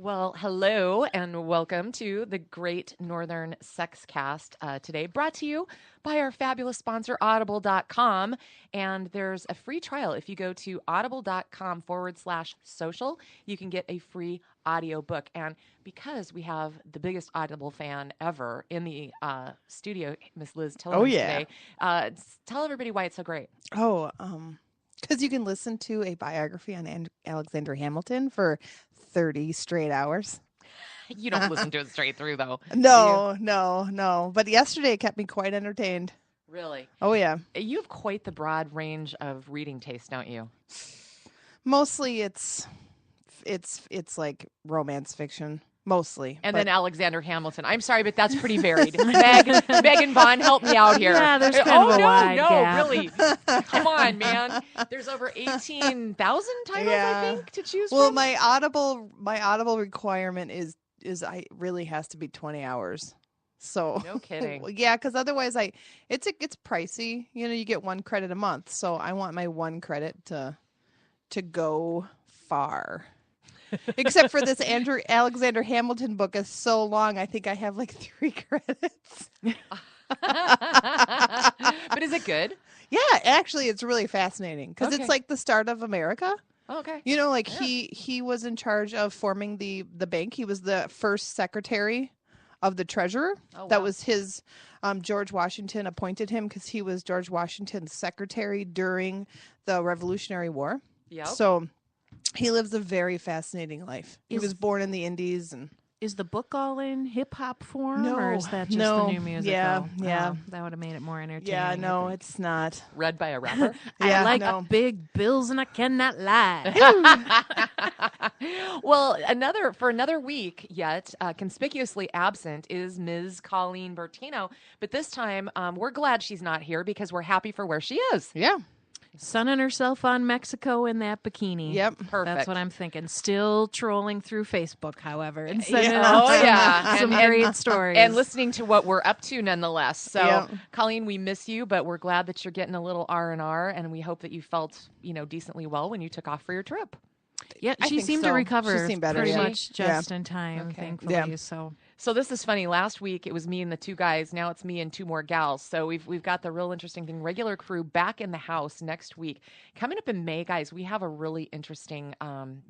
Well, hello and welcome to the Great Northern Sex Cast today, brought to you by our fabulous sponsor, audible.com. And there's a free trial. If you go to audible.com/social, you can get a free audiobook. And because we have the biggest Audible fan ever in the studio, Miss Liz Tillerman today, tell everybody why it's so great. Because you can listen to a biography on Alexander Hamilton for 30 straight hours. You don't listen to it straight through, though. No. But yesterday it kept me quite entertained. Really? Oh, yeah. You have quite the broad range of reading taste, don't you? Mostly it's like romance fiction. Mostly. And then Alexander Hamilton. I'm sorry, but that's pretty varied. Megan Vaughn, help me out here. Yeah, there's kind of a wide gap. Really. Come on, man. There's over 18,000 titles, I think, to choose from. Well, my Audible requirement is I really has to be 20 hours. So no kidding. Yeah, because otherwise it's pricey. You know, you get 1 credit a month. So I want my 1 credit to go far. Except for this Alexander Hamilton book is so long. I think I have like 3 credits. But is it good? Yeah, actually, it's really fascinating because it's like the start of America. Oh, okay. You know, like he was in charge of forming the bank. He was the first secretary of the treasurer. Oh, wow. That was his. George Washington appointed him because he was George Washington's secretary during the Revolutionary War. Yeah. So he lives a very fascinating life. He was born in the Indies. And is the book all in hip-hop form? No. Or is that just the new musical? Yeah. That would have made it more entertaining. Yeah, no, it's not. Read by a rapper? I like big bills and I cannot lie. Well, for another week yet, conspicuously absent is Ms. Colleen Bertino. But this time, we're glad she's not here because we're happy for where she is. Yeah. Sunning herself on Mexico in that bikini. Yep. Perfect. That's what I'm thinking. Still trolling through Facebook, however. And some married stories. And listening to what we're up to nonetheless. So, Yep. Colleen, we miss you, but we're glad that you're getting a little R&R, and we hope that you felt, decently well when you took off for your trip. Yeah, she seemed to recover she seemed better, pretty much just in time, Okay. thankfully. Yeah. So this is funny. Last week it was me and the 2 guys. Now it's me and 2 more gals. So we've got the real interesting thing. Regular crew back in the house next week. Coming up in May, guys, we have a really interesting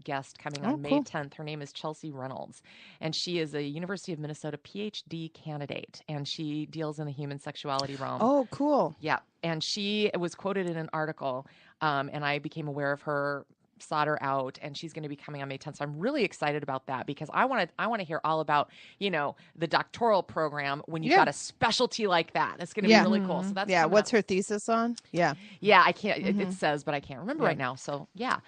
guest coming on May 10th. Her name is Chelsea Reynolds, and she is a University of Minnesota PhD candidate, and she deals in the human sexuality realm. Oh, cool. Yeah, and she was quoted in an article, and I became aware of her. Sought her out, and she's going to be coming on May 10th. So I'm really excited about that because I want to hear all about the doctoral program when you've got a specialty like that. It's going to be really cool. So that's what's her thesis on? Yeah, I can't. It says, but I can't remember right now. So yeah.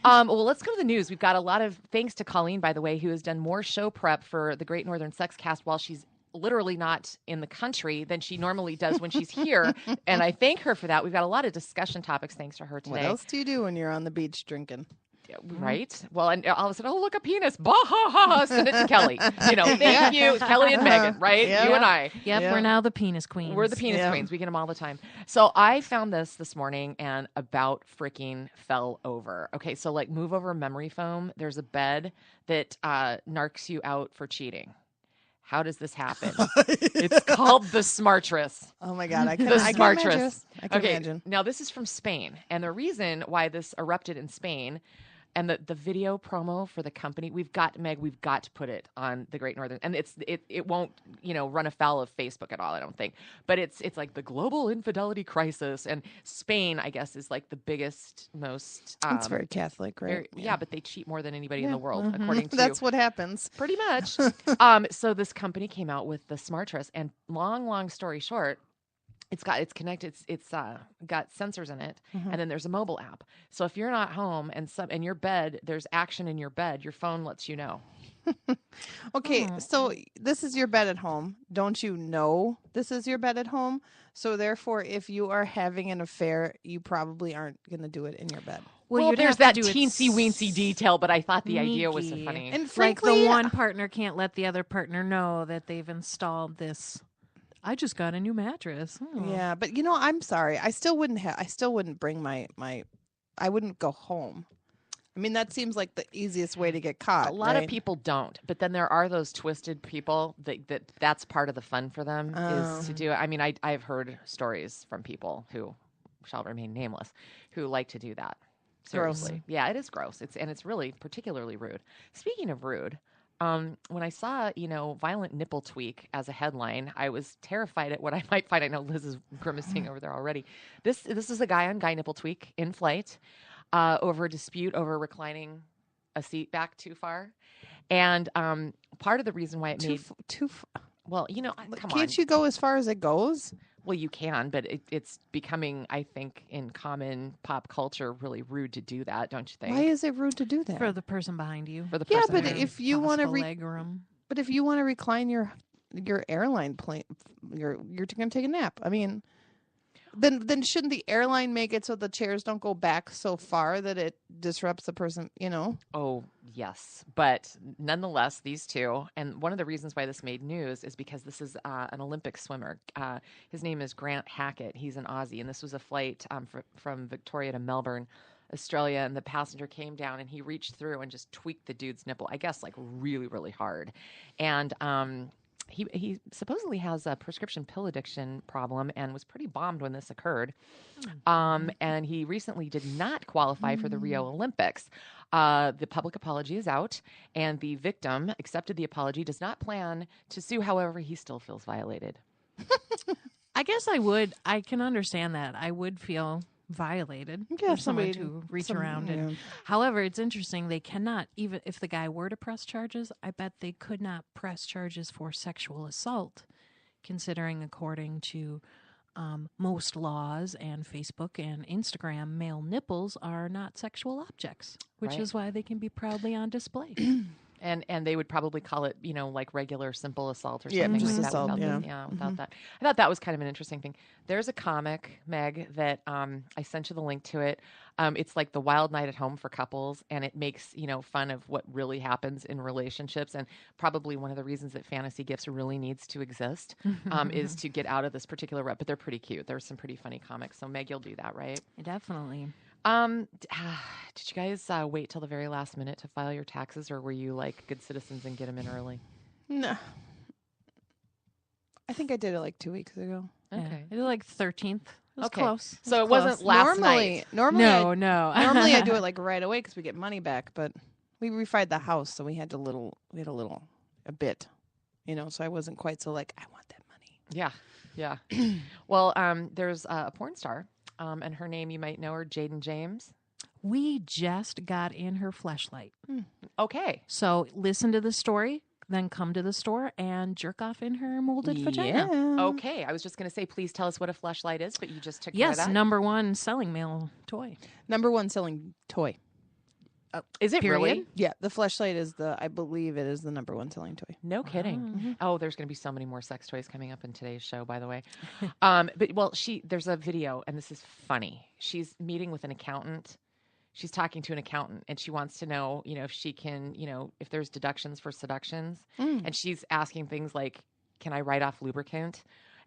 Well, let's go to the news. We've got a lot of thanks to Colleen, by the way, who has done more show prep for the Great Northern Sex Cast while she's literally not in the country than she normally does when she's here. And I thank her for that. We've got a lot of discussion topics thanks to her today. What else do you do when you're on the beach drinking? Right. Well, and all of a sudden, oh, look, a penis. Bah, ha, ha. Send it to Kelly. Thank you, Kelly and Megan, right? Yeah. You and I. Yep, we're now the penis queens. We're the penis queens. We get them all the time. So I found this morning and about freaking fell over. Okay, so like move over memory foam. There's a bed that narcs you out for cheating. How does this happen? It's called the Smartress. Oh my God, I can imagine. Now this is from Spain, and the reason why this erupted in Spain, and the video promo for the company, we've got to put it on the Great Northern, and it won't run afoul of Facebook at all, I don't think, but it's like the global infidelity crisis, and Spain, I guess, is like the biggest, most. It's very Catholic, right? Yeah, but they cheat more than anybody in the world, according to. That's what happens. Pretty much. So this company came out with the Smartress, and long story short, it's connected. It's got sensors in it, and then there's a mobile app. So if you're not home and your bed, there's action in your bed, your phone lets you know. Okay, so this is your bed at home. Don't you know this is your bed at home? So therefore, if you are having an affair, you probably aren't going to do it in your bed. Well, there's that teensy-weensy detail, but I thought the idea was so funny. And frankly, like the one partner can't let the other partner know that they've installed this. I just got a new mattress. Yeah, but I'm sorry. I still wouldn't bring my I wouldn't go home. I mean, that seems like the easiest way to get caught. A lot right? of people don't, but then there are those twisted people that's part of the fun for them is to do it. I mean, I've heard stories from people who shall remain nameless who like to do that. Seriously. Yeah, it is gross. It's really particularly rude. Speaking of rude, when I saw, violent nipple tweak as a headline, I was terrified at what I might find. I know Liz is grimacing over there already. This is a guy on guy nipple tweak in flight over a dispute over reclining a seat back too far. And part of the reason why it made... Well, come on. Can't you go as far as it goes? Well, you can, but it's becoming, I think, in common pop culture, really rude to do that, don't you think? Why is it rude to do that? For the person behind you. For the person but behind if you want to leg room. But if you want to recline your airline plane, you're going to take a nap. I mean, then shouldn't the airline make it so the chairs don't go back so far that it disrupts the person, Oh, yes. But nonetheless, these two, and one of the reasons why this made news is because this is an Olympic swimmer. His name is Grant Hackett. He's an Aussie, and this was a flight from Victoria to Melbourne, Australia, and the passenger came down, and he reached through and just tweaked the dude's nipple, I guess, like really, really hard. And he supposedly has a prescription pill addiction problem and was pretty bombed when this occurred. And he recently did not qualify for the Rio Olympics. The public apology is out, and the victim accepted the apology, does not plan to sue. However, he still feels violated. I guess I can understand that. I would feel violated for someone to reach around. And however, it's interesting. They cannot, even if the guy were to press charges, I bet they could not press charges for sexual assault, considering according to most laws and Facebook and Instagram, male nipples are not sexual objects, which is why they can be proudly on display. And they would probably call it, like regular simple assault or something just like that. assault, Without that. I thought that was kind of an interesting thing. There's a comic, Meg, that I sent you the link to it. It's like The Wild Night at Home for couples, and it makes, fun of what really happens in relationships. And probably one of the reasons that Fantasy Gifts really needs to exist is to get out of this particular rut. But they're pretty cute. There's some pretty funny comics. So, Meg, you'll do that, right? Definitely. Did you guys wait till the very last minute to file your taxes, or were you like good citizens and get them in early? No. I think I did it like 2 weeks ago. Okay. Yeah. It was like 13th. It was close. So it wasn't last night. Normally, no. normally I do it like right away because we get money back. But we refied the house, so we had a bit, So I wasn't quite so like I want that money. Yeah. Well, there's a porn star. And her name, you might know her, Jaden James. We just got in her fleshlight. Okay. So listen to the story, then come to the store and jerk off in her molded vagina. Okay. I was just going to say, please tell us what a fleshlight is, but you just took care of that. Yes, number one selling male toy. Number one selling toy. Is it Period? really? Yeah, the fleshlight is I believe it is the number one selling toy. No kidding. Oh, there's going to be so many more sex toys coming up in today's show, by the way. There's a video, and this is funny. She's meeting with an accountant. She's talking to an accountant, and she wants to know, if she can, if there's deductions for seductions. And she's asking things like, can I write off lubricant?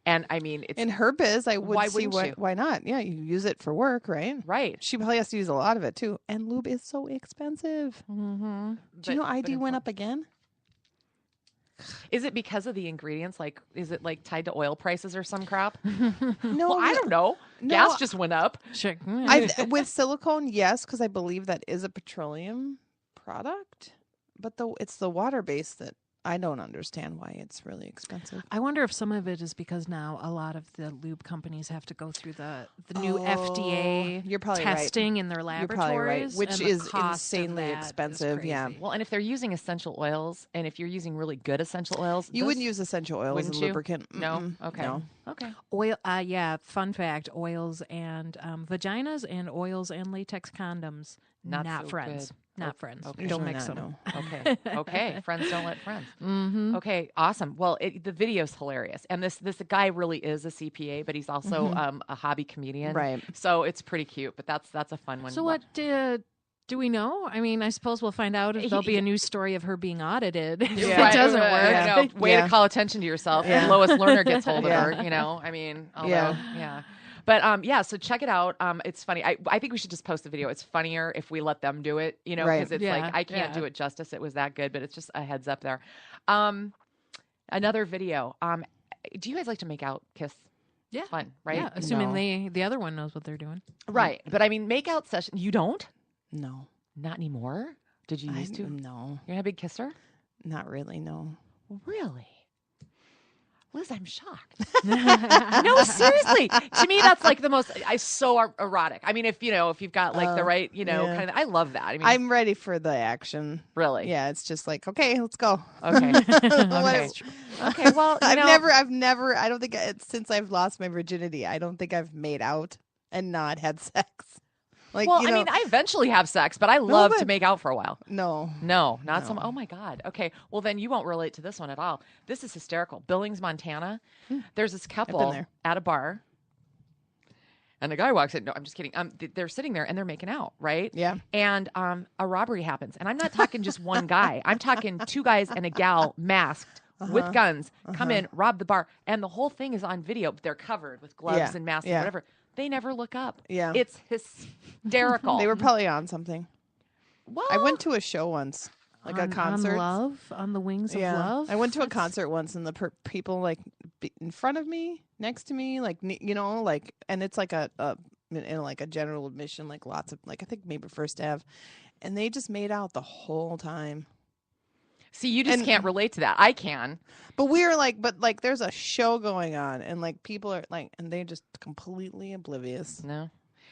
And I mean, it's in her biz. I would see you? Why not? Yeah, you use it for work, right? Right. She probably has to use a lot of it too. And lube is so expensive. Mm-hmm. Do you know ID went up again? Is it because of the ingredients? Like, is it like tied to oil prices or some crap? No, I don't know. No, Gas just went up. Sure. With silicone, yes, because I believe that is a petroleum product. But it's the water base that I don't understand why it's really expensive. I wonder if some of it is because now a lot of the lube companies have to go through the new FDA you're probably testing right. in their You're laboratories, probably right, which and the is cost of insanely that is expensive. crazy. Yeah. Well, and if they're using essential oils, and if you're using really good essential oils, You wouldn't use essential oils as Wouldn't a you? lubricant. No? Mm-mm. Okay. No. Okay. Oil. Yeah. Fun fact: oils and vaginas and oils and latex condoms Not so friends. good. Not friends. Okay. Don't Usually mix not, them. no. Okay. Friends don't let friends. Mm-hmm. Okay, awesome. Well, the video's hilarious, and this guy really is a CPA, but he's also a hobby comedian, Right. So it's pretty cute. But that's a fun one. So what do we know? I mean, I suppose we'll find out if there'll be a news story of her being audited. If Yeah. it doesn't work. Yeah. No, way Yeah. to call attention to yourself. Yeah. And Lois Lerner gets hold of Yeah. her. I mean, although, Yeah. But yeah, so check it out. It's funny. I think we should just post the video. It's funnier if we let them do it, Right. because it's Yeah, like I can't yeah. do it justice. It was that good, but it's just a heads up there. Another video. Do you guys like to make out, kiss? Yeah. It's fun, right? Yeah, assuming No. the other one knows what they're doing. Right. But I mean, make out session. You don't? No. Not anymore. Did you used to? No. You're not a big kisser? Not really, no. Really? Liz, I'm shocked. No, seriously. To me, that's like the most. So erotic. I mean, if you've got like the right, yeah. kind of. I love that. I mean, I'm ready for the action. really. Yeah, it's just like, okay, let's go. Okay. Okay. Okay. Well, I've never, I don't think since I've lost my virginity, I don't think I've made out and not had sex. Like, well, I mean, I eventually have sex, but I love to but- make out for a while. no. No, not No. some. Oh my God. Okay. Well, then you won't relate to this one at all. This is hysterical. Billings, Montana. There's this couple there. at a bar, and the guy walks in. No, I'm just kidding. They're sitting there and they're making out, right? Yeah. And a robbery happens, and I'm not talking just one guy. I'm talking two guys and a gal masked. With guns, come in, rob the bar, and the whole thing is on video. They're covered with gloves Yeah. and masks and Yeah. whatever. They never look up. Yeah. It's hysterical. They were probably on something. Well, I went to a show once, like a concert. On love, on the wings of love. I went to a concert once, and the people like in front of me, next to me, like like, and it's like a like a general admission, like lots of like I think maybe first Ave, and they just made out the whole time. See, you just can't relate to that. I can. But we're like, there's a show going on, and like people are like, and they're just completely oblivious. No.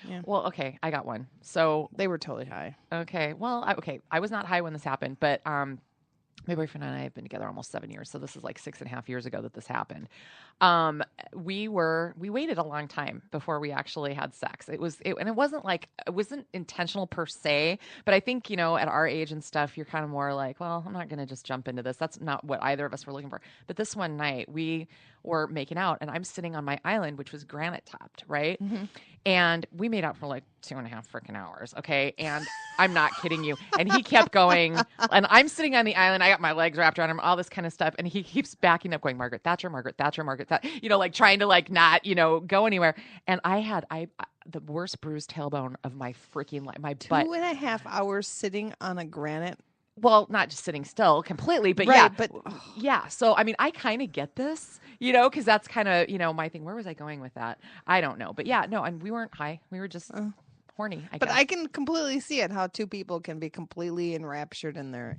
Yeah. Well, okay, I got one. So, They were totally high. okay, well, I was not high when this happened, but my boyfriend and I have been together almost 7 years, so this is like 6.5 years ago that this happened. We waited a long time before we actually had sex. And it wasn't intentional per se, but I think, at our age and stuff, you're kind of more like, well, I'm not going to just jump into this. That's not what either of us were looking for. But this one night we were making out, and I'm sitting on my island, which was granite topped, right? Mm-hmm. And we made out for like 2.5 freaking hours. Okay. And I'm not kidding you. And he kept going, and I'm sitting on the island. I got my legs wrapped around him, all this kind of stuff. And he keeps backing up going, Margaret Thatcher, Margaret Thatcher, Margaret Thatcher, like trying to like not, go anywhere. And I had the worst bruised tailbone of my freaking life. My butt. 2.5 hours sitting on a granite. Well, not just sitting still completely, but Right, yeah. but- yeah. So, I mean, I kind of get this, because that's kind of, my thing. Where was I going with that? I don't know. But yeah, no, and we weren't high. We were just horny, I But guess. I can completely see it, how two people can be completely enraptured in their,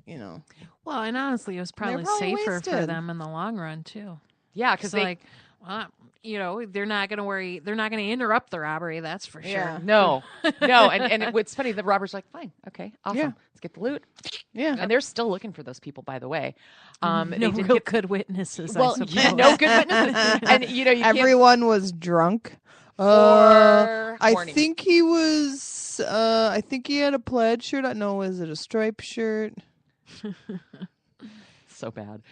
Well, and honestly, it was probably probably safer for wasted. them in the long run too. Yeah, because Because like, they're not going to worry. They're not going to interrupt the robbery. That's for sure. Yeah. no. And what's funny, the robber's like, fine, okay, awesome. Yeah. Let's get the loot. Yeah. And they're still looking for those people, by the way. No They did real get, good witnesses. well, I suppose. yeah, no good witnesses. And, you can't. Everyone was drunk. Or I horny. think he was. I think he had a plaid shirt. No, was it a striped shirt? So bad.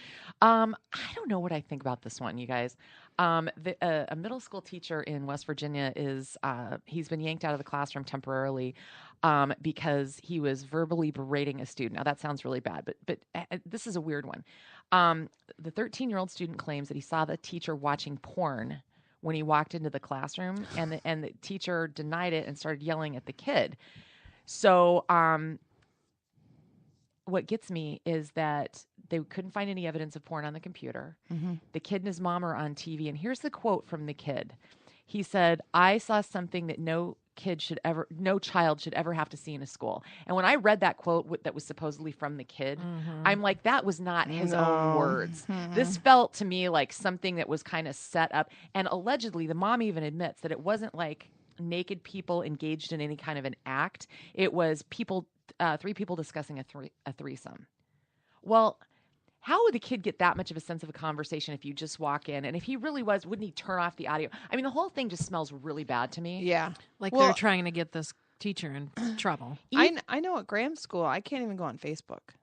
I don't know what I think about this one, you guys. A middle school teacher in West Virginia he's been yanked out of the classroom temporarily because he was verbally berating a student. Now that sounds really bad, but this is a weird one. The 13-year-old student claims that he saw the teacher watching porn when he walked into the classroom, and the teacher denied it and started yelling at the kid. So, what gets me is that they couldn't find any evidence of porn on the computer. Mm-hmm. The kid and his mom are on TV. And here's the quote from the kid. He said, "I saw something that no child should ever have to see in a school." And when I read that quote that was supposedly from the kid, I'm like, that was not his own words. This felt to me like something that was kind of set up. And allegedly, the mom even admits that it wasn't like naked people engaged in any kind of an act. It was three people discussing a threesome. Well, how would the kid get that much of a sense of a conversation if you just walk in? And if he really was, wouldn't he turn off the audio? I mean, the whole thing just smells really bad to me. Yeah. Like Well- they're trying to get this teacher in trouble. I know at Graham's school, I can't even go on Facebook.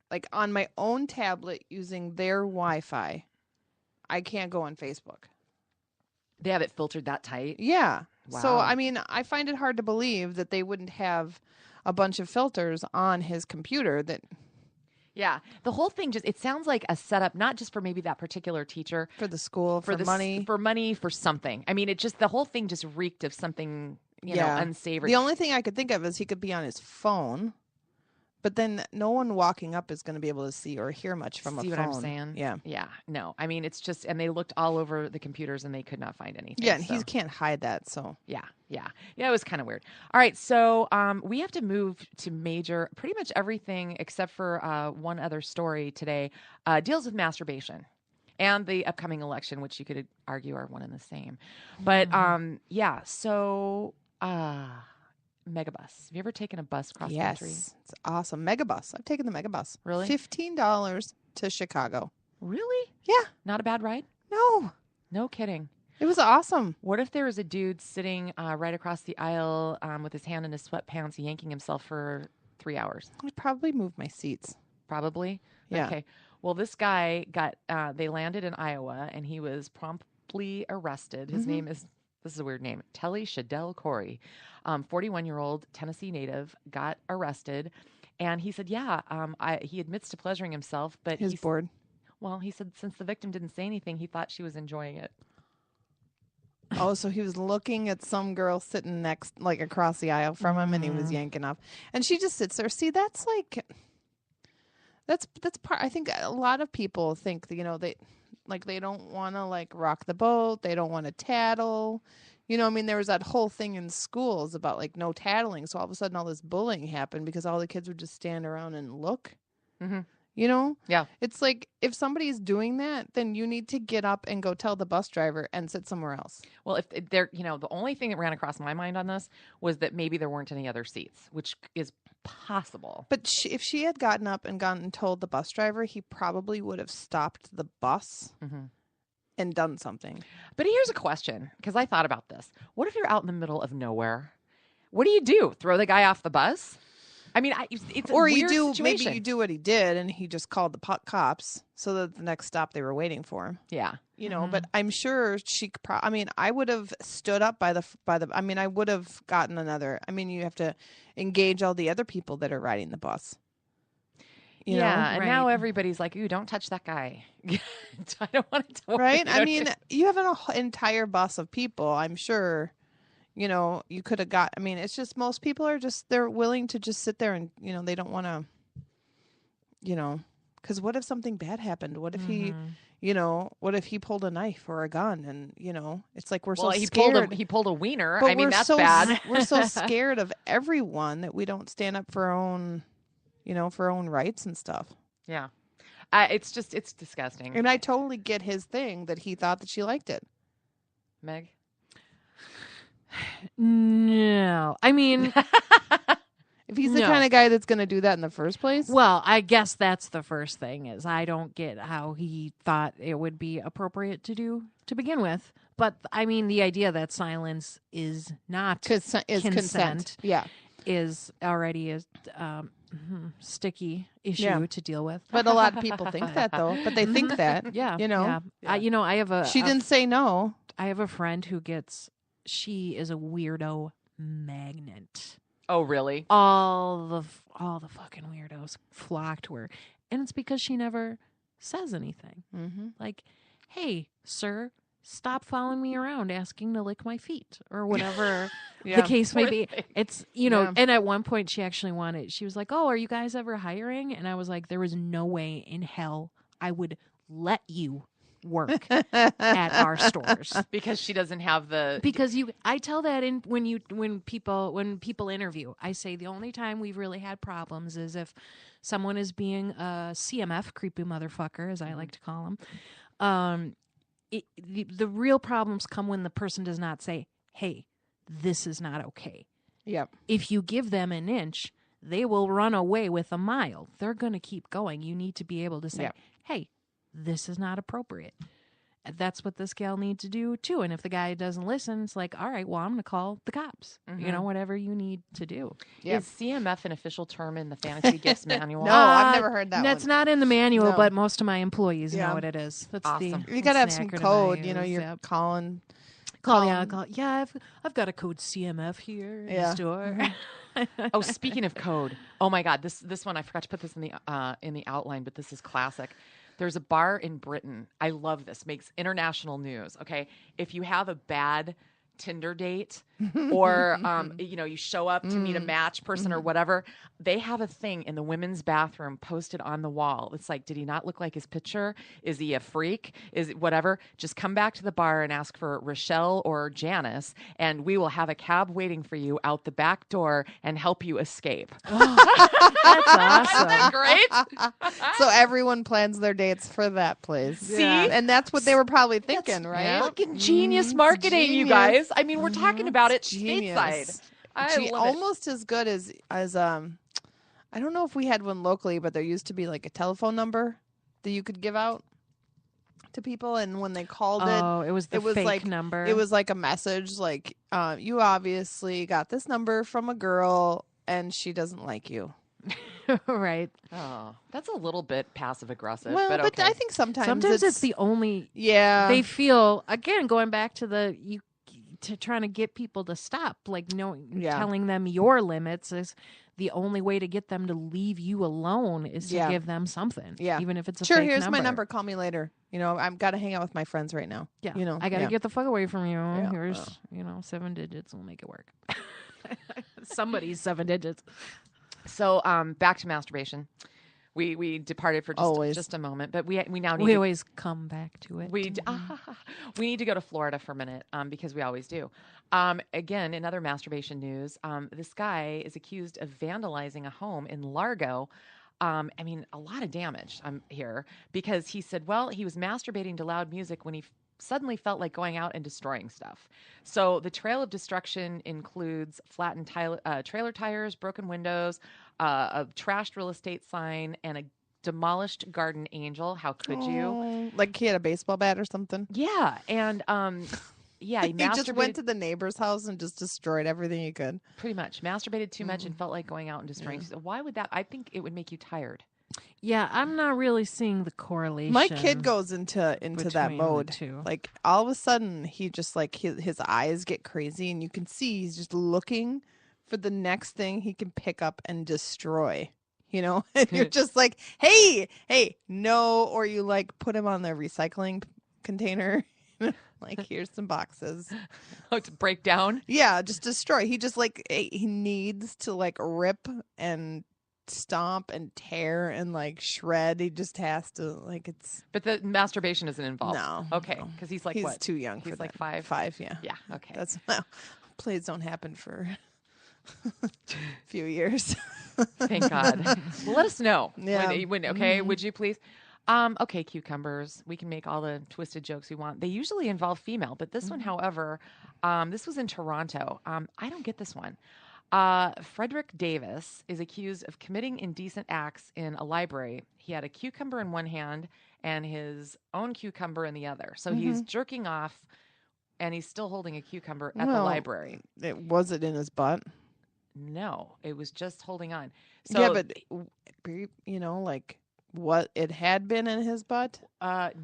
Like on my own tablet using their Wi-Fi, I can't go on Facebook. They have it filtered that tight. Yeah. So, Wow. I mean, I find it hard to believe that they wouldn't have a bunch of filters on his computer that... Yeah. The whole thing it sounds like a setup, not just for maybe that particular teacher, For the school, for money. For money, for something. I mean, the whole thing just reeked of something, you know, unsavory. The only thing I could think of is he could be on his phone, but then no one walking up is going to be able to see or hear much from a phone. See what I'm saying? Yeah. Yeah. No, I mean, it's just, and they looked all over the computers and they could not find anything. Yeah, and he can't hide that, so. Yeah. It was kind of weird. All right, so we have to move to pretty much everything except for one other story today deals with masturbation and the upcoming election, which you could argue are one and the same. But yeah, so Megabus. Have you ever taken a bus cross country? Yes, it's awesome. Megabus. I've taken the Megabus. Really? $15 to Chicago. Really? Yeah. Not a bad ride? No. No kidding. It was awesome. What if there was a dude sitting right across the aisle with his hand in his sweatpants, yanking himself for 3 hours? I'd probably move my seats. Probably? Yeah. Okay. Well, this guy they landed in Iowa, and he was promptly arrested. His name is, this is a weird name, Telly Shadell Corey, 41-year-old Tennessee native, got arrested. And he said, he admits to pleasuring himself, but he's bored. Well, he said since the victim didn't say anything, he thought she was enjoying it. Oh, so he was looking at some girl sitting next, like across the aisle from him, and he was yanking off. And she just sits there. See, that's part. I think a lot of people think that, you know, they don't want to like rock the boat. They don't want to tattle. You know, I mean, there was that whole thing in schools about like no tattling. So all of a sudden, all this bullying happened because all the kids would just stand around and look. Mm-hmm. You know? Yeah. It's like if somebody's doing that, then you need to get up and go tell the bus driver and sit somewhere else. Well, if they're, you know, the only thing that ran across my mind on this was that maybe there weren't any other seats, which is possible. But if she had gotten up and gone and told the bus driver, he probably would have stopped the bus and done something. But here's a question, because I thought about this. What if you're out in the middle of nowhere? What do you do? Throw the guy off the bus? I mean, it's or a weird situation. Maybe you do what he did, and he just called the cops so that the next stop they were waiting for him. Yeah, you know. But I'm sure she. I mean, I would have stood up by the. I mean, I would have gotten another. I mean, you have to engage all the other people that are riding the bus. You know? And now everybody's like, "Ooh, don't touch that guy." I don't want to. Right? I mean, you have an entire bus of people. I'm sure. You know, you could have got, I mean, it's just most people are just, they're willing to just sit there and, you know, they don't want to, you know, because what if something bad happened? What if he, you know, what if he pulled a knife or a gun? And, you know, it's like we're so scared. He pulled a wiener. But I mean, that's bad. We're so scared of everyone that we don't stand up for our own, you know, for our own rights and stuff. Yeah. It's disgusting. And I totally get his thing that he thought that she liked it. Meg? No, I mean, if he's the kind of guy that's going to do that in the first place. Well, I guess that's the first thing is I don't get how he thought it would be appropriate to do to begin with. But I mean, the idea that silence is not consent. Yeah. Is already a sticky issue to deal with. But a lot of people think that though, but they think that, you know, I have she didn't say no. I have a friend who she is a weirdo magnet. Oh, really? All the fucking weirdos flock to her. And it's because she never says anything. Mm-hmm. Like, hey, sir, stop following me around asking to lick my feet or whatever the case may be. It's, you know, and at one point she was like, oh, are you guys ever hiring? And I was like, there was no way in hell I would let you work at our stores because she doesn't have I tell that when people interview, I say the only time we've really had problems is if someone is being a CMF, creepy motherfucker as I like to call them. The real problems come when the person does not say, hey, this is not okay. Yep. If you give them an inch, they will run away with a mile. They're going to keep going. You need to be able to say, hey, this is not appropriate. That's what this gal needs to do too. And if the guy doesn't listen, it's like, all right, well, I'm going to call the cops. You know, whatever you need to do. Yep. Is CMF an official term in the Fantasy Gifts Manual? No, I've never heard that. That's not in the manual, but most of my employees know what it is. That's awesome. You got to have some code. You know, you're calling. Yeah, I've got a code CMF here in the store. Oh, speaking of code, oh my God, this one I forgot to put this in the outline, but this is classic. There's a bar in Britain. I love this. Makes international news. Okay, if you have a bad Tinder date, or you show up to meet a match person or whatever, they have a thing in the women's bathroom posted on the wall. It's like, did he not look like his picture? Is he a freak? Is it whatever? Just come back to the bar and ask for Rochelle or Janice, and we will have a cab waiting for you out the back door and help you escape. That's awesome. Isn't that great? So everyone plans their dates for that place. See? And that's what they were probably thinking, right? Fucking genius marketing, you guys. I mean, we're talking about it stateside. I love it. Almost as good as I don't know if we had one locally, but there used to be like a telephone number that you could give out to people, and when they called it was the fake like, number. It was like a message like, you obviously got this number from a girl and she doesn't like you. Right. Oh, that's a little bit passive aggressive. Well, but okay. I think sometimes it's the only. Yeah. They feel, again, going back to trying to get people to stop, like telling them your limits is the only way to get them to leave you alone is to give them something. Yeah. Even if it's a fake number. Sure, here's my number. Call me later. I've got to hang out with my friends right now. Yeah. I got to get the fuck away from you. Yeah. Here's, 7 digits. We'll make it work. Somebody's 7 digits. So back to masturbation. We departed for just a moment, but we now need we always come back to it. We need to go to Florida for a minute because we always do. Again, in other masturbation news, this guy is accused of vandalizing a home in Largo. A lot of damage here because he said, he was masturbating to loud music when he suddenly felt like going out and destroying stuff. So the trail of destruction includes flattened trailer tires, broken windows, a trashed real estate sign, and a demolished garden angel. How could you? Like he had a baseball bat or something? Yeah. And he just went to the neighbor's house and just destroyed everything he could. Pretty much. Masturbated too much and felt like going out and destroying. So why would that? I think it would make you tired. Yeah, I'm not really seeing the correlation. My kid goes into that mode. Like all of a sudden he just like his eyes get crazy and you can see he's just looking for the next thing he can pick up and destroy. And you're just like, hey, no, or you like put him on the recycling container. Like, here's some boxes. Oh, to break down? Yeah, just destroy. He just like he needs to like rip and stomp and tear and like shred. He just has to like it's. But the masturbation isn't involved. No. Okay, because he's like he's what? Too young. He's for like that. 5. 5. Yeah. Yeah. Okay. That's plays don't happen for a few years. Thank God. Well, let us know. Yeah. Okay. Would you please? Okay, cucumbers. We can make all the twisted jokes we want. They usually involve female, but this one, however, this was in Toronto. I don't get this one. Frederick Davis is accused of committing indecent acts in a library. He had a cucumber in one hand and his own cucumber in the other. So he's jerking off and he's still holding a cucumber at the library. Was it in his butt? No, it was just holding on. So, yeah, but like what it had been in his butt?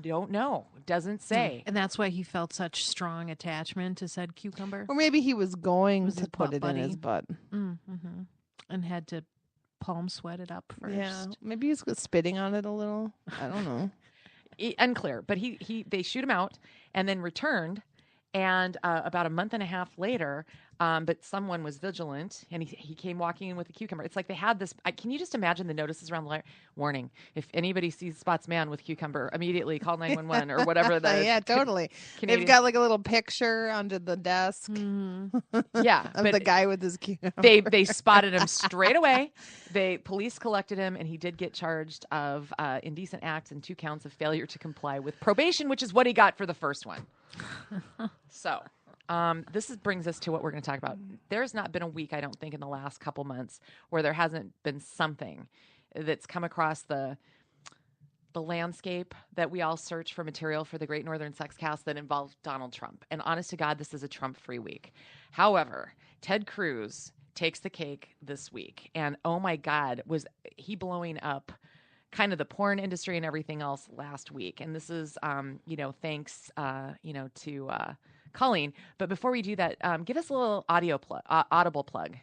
Don't know. Doesn't say. And that's why he felt such strong attachment to said cucumber. Or maybe he was going to put it in his butt. Mm-hmm. And had to palm sweat it up first. Yeah, maybe he's spitting on it a little. I don't know. Unclear. But they shoot him out and then returned. And about a month and a half later, but someone was vigilant, and he came walking in with a cucumber. It's like they had this. Can you just imagine the notices around the warning? If anybody sees Spot's man with cucumber, immediately call 911 or whatever. Yeah, totally. They've got like a little picture under the desk. Yeah, of the guy with his cucumber. They spotted him straight away. Police collected him, and he did get charged of indecent acts and 2 counts of failure to comply with probation, which is what he got for the first one. So this brings us to what we're going to talk about. There's not been a week, I don't think, in the last couple months where there hasn't been something that's come across the landscape that we all search for material for the Great Northern Sex Cast that involves Donald Trump. And honest to God, this is a Trump-free week. However, Ted Cruz takes the cake this week. And oh my God, was he blowing up kind of the porn industry and everything else last week. And this is, thanks, to Colleen. But before we do that, give us a little audible plug.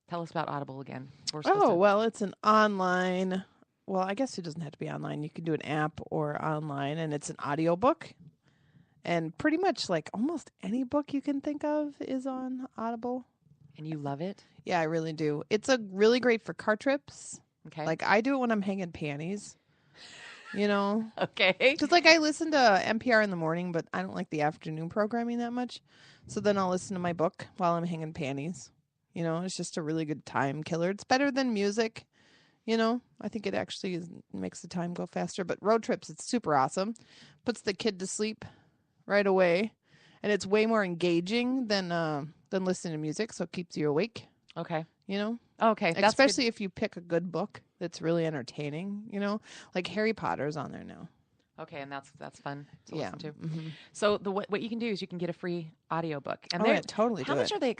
Tell us about Audible again. Well, it's an online. Well, I guess it doesn't have to be online. You can do an app or online, and it's an audiobook. And pretty much like almost any book you can think of is on Audible. And you love it? Yeah, I really do. It's a really great for car trips. Okay. Like I do it when I'm hanging panties. You know? Okay. Because like I listen to NPR in the morning, but I don't like the afternoon programming that much. So then I'll listen to my book while I'm hanging panties. You know, it's just a really good time killer. It's better than music. You know, I think it actually makes the time go faster. But road trips, it's super awesome. Puts the kid to sleep right away, and it's way more engaging than listening to music. So it keeps you awake. Okay. You know. Okay. That's especially good. if you pick a good book that's really entertaining. You know, like Harry Potter's on there now. Okay, and that's fun to Yeah. listen to. Mm-hmm. So what you can do is you can get a free audiobook. And yeah, totally. How much are they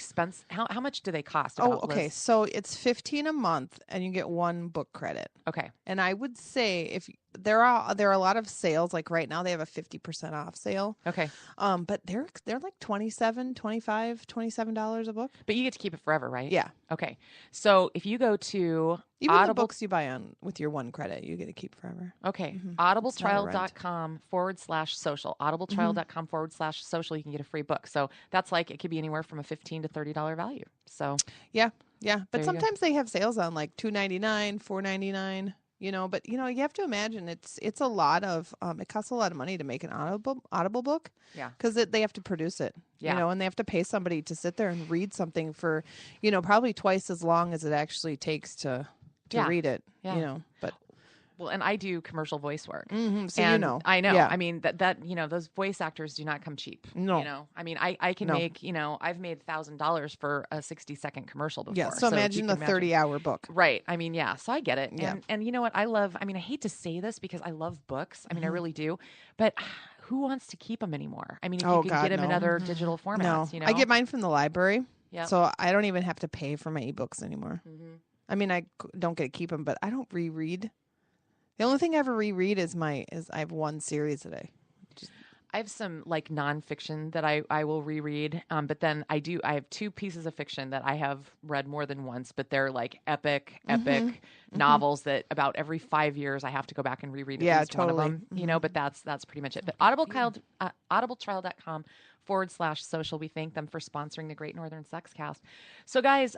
how much do they cost? Okay. Liz? So it's $15 a month, and you get one book credit. Okay. And I would say if there are a lot of sales, like right now they have a 50% off sale. Okay. But they're like $27, $25, $27 a book. But you get to keep it forever, right? Yeah. Okay. So if you go to even Audible, the books you buy on with your one credit, you get to keep forever. Okay. Mm-hmm. audibletrial.com/social. audibletrial.com/social. You can get a free book. So that's like, it could be anywhere from a $15 to $30 value. So yeah. But there sometimes they have sales on like $2.99, $4.99. You know, but you know, you have to imagine it's a lot of it costs a lot of money to make an audible book. Yeah. Because they have to produce it. Yeah. You know, and they have to pay somebody to sit there and read something for, you know, probably twice as long as it actually takes to read it. Yeah. You know, but well, and I do commercial voice work. Mm-hmm, so and you know. I know. Yeah. I mean that you know, those voice actors do not come cheap. No. You know, I mean, I can make, you know, I've made $1,000 for a 60-second commercial before. Yeah. So imagine the 30-hour book. Right. I mean, yeah. So I get it. Yeah. And you know what? I mean, I hate to say this because I love books. I mean, I really do. But who wants to keep them anymore? I mean, if you can get them in other digital formats, you know. I get mine from the library. Yeah. So I don't even have to pay for my ebooks anymore. Mm-hmm. I mean, I don't get to keep them, but I don't reread. The only thing I ever reread is I have one series that I have some like nonfiction that I will reread, but then I have two pieces of fiction that I have read more than once, but they're like epic novels that about every 5 years I have to go back and reread at least one of them, you know. But that's pretty much it. But audibletrial.com/social. We thank them for sponsoring the Great Northern Sex Cast. So guys,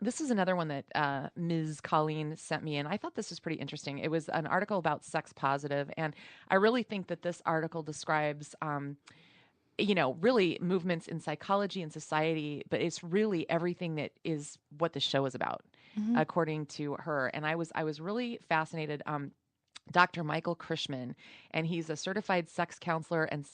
this is another one that Ms. Colleen sent me, and I thought this was pretty interesting. It was an article about sex positive, and I really think that this article describes you know, really movements in psychology and society, but it's really everything that is what the show is about, according to her. And I was really fascinated. Dr. Michael Krishman, and he's a certified sex counselor and